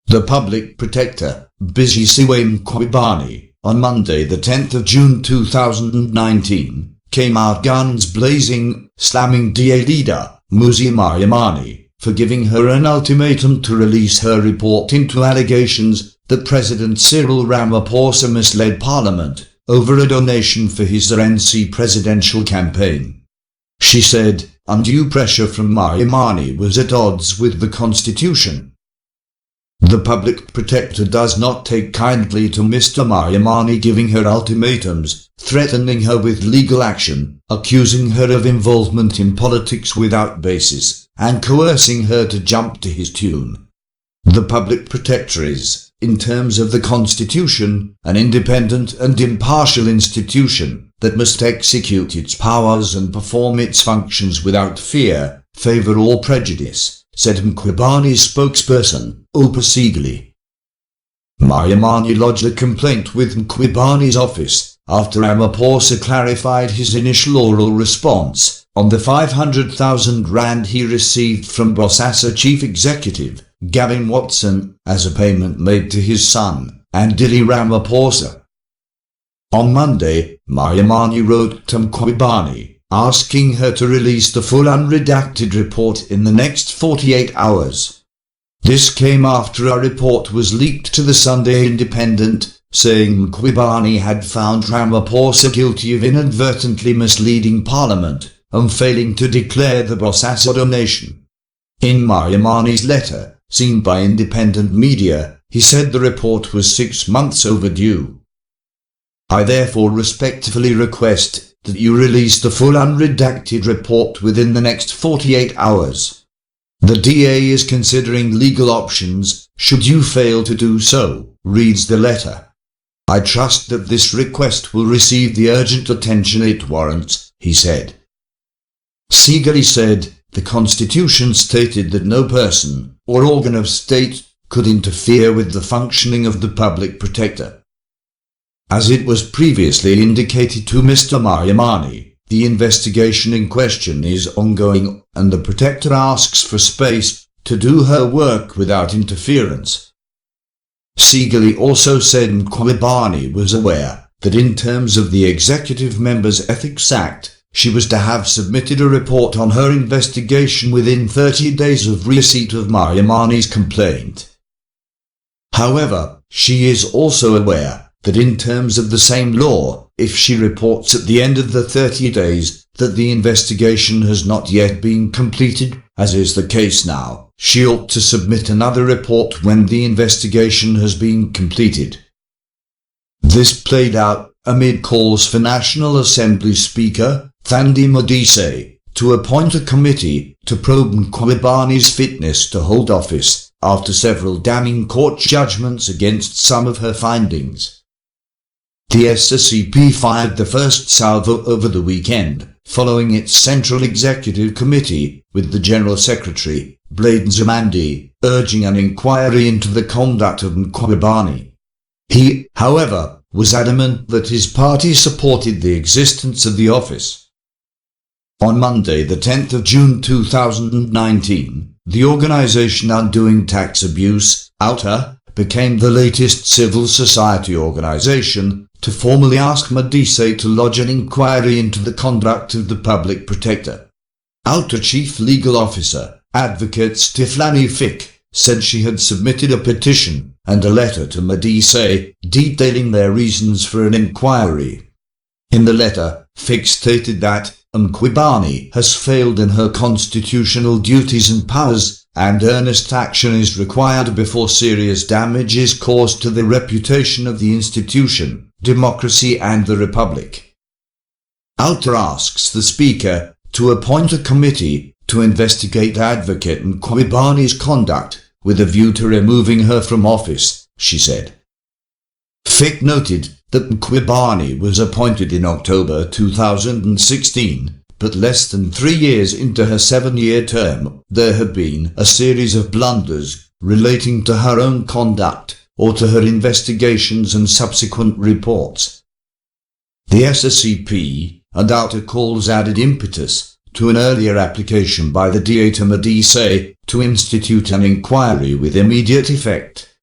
The public protector, Mmusi Maimane, on Monday the 10th of June 2019, came out guns blazing, slamming DA leader, Mmusi Maimane, for giving her an ultimatum to release her report into allegations that President Cyril Ramaphosa misled Parliament over a donation for his RNC presidential campaign. She said, undue pressure from Maimane was at odds with the Constitution. The public protector does not take kindly to Mr. Maimane giving her ultimatums, threatening her with legal action, accusing her of involvement in politics without basis, and coercing her to jump to his tune. The public protector is, in terms of the Constitution, an independent and impartial institution that must execute its powers and perform its functions without fear, favour or prejudice, said Maimane's spokesperson, Opa Sigli. Maimane lodged a complaint with Maimane's office after Ramaphosa clarified his initial oral response on the 500,000 rand he received from Bosasa chief executive, Gavin Watson, as a payment made to his son, Andile Ramaphosa. On Monday, Maimane wrote to Maimane, asking her to release the full unredacted report in the next 48 hours. This came after a report was leaked to the Sunday Independent, saying Maimane had found Ramaphosa guilty of inadvertently misleading Parliament and failing to declare the Bosasa donation. In Maimane's letter, seen by independent media, he said the report was 6 months overdue. I therefore respectfully request that you release the full unredacted report within the next 48 hours. The DA is considering legal options, should you fail to do so, reads the letter. I trust that this request will receive the urgent attention it warrants, he said. Sigli said, the Constitution stated that no person or organ of state could interfere with the functioning of the public protector. As it was previously indicated to Mr. Maimane, the investigation in question is ongoing and the protector asks for space to do her work without interference. Sigli also said Maimane was aware that in terms of the Executive Members Ethics Act, she was to have submitted a report on her investigation within 30 days of receipt of Maimane's complaint. However, she is also aware that in terms of the same law, if she reports at the end of the 30 days that the investigation has not yet been completed, as is the case now, she ought to submit another report when the investigation has been completed. This played out amid calls for National Assembly Speaker Thandi Modise to appoint a committee to probe Maimane's fitness to hold office after several damning court judgments against some of her findings. The SSCP fired the first salvo over the weekend, following its Central Executive Committee, with the General Secretary, Blunders urging an inquiry into the conduct of Maimane. He, however, was adamant that his party supported the existence of the office. On Monday, the 10th of June 2019, the organisation Undoing Tax Abuse, OUTA, became the latest civil society organisation to formally ask Modise to lodge an inquiry into the conduct of the public protector. OUTA Chief Legal Officer, Advocate Stiflani Fick, said she had submitted a petition and a letter to Modise detailing their reasons for an inquiry. In the letter, Fick stated that Maimane has failed in her constitutional duties and powers, and earnest action is required before serious damage is caused to the reputation of the institution, democracy and the Republic. OUTA asks the Speaker to appoint a committee to investigate Advocate Maimane's conduct with a view to removing her from office, she said. Fick noted that Maimane was appointed in October 2016, but less than 3 years into her 7-year term, there had been a series of blunders relating to her own conduct or to her investigations and subsequent reports. The SSCP and OUTA calls added impetus to an earlier application by the DA to Modise to institute an inquiry with immediate effect,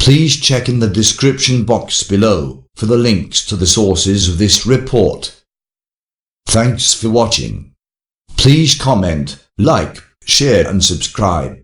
Please check in the description box below for the links to the sources of this report. Thanks for watching. Please comment, like, share and subscribe.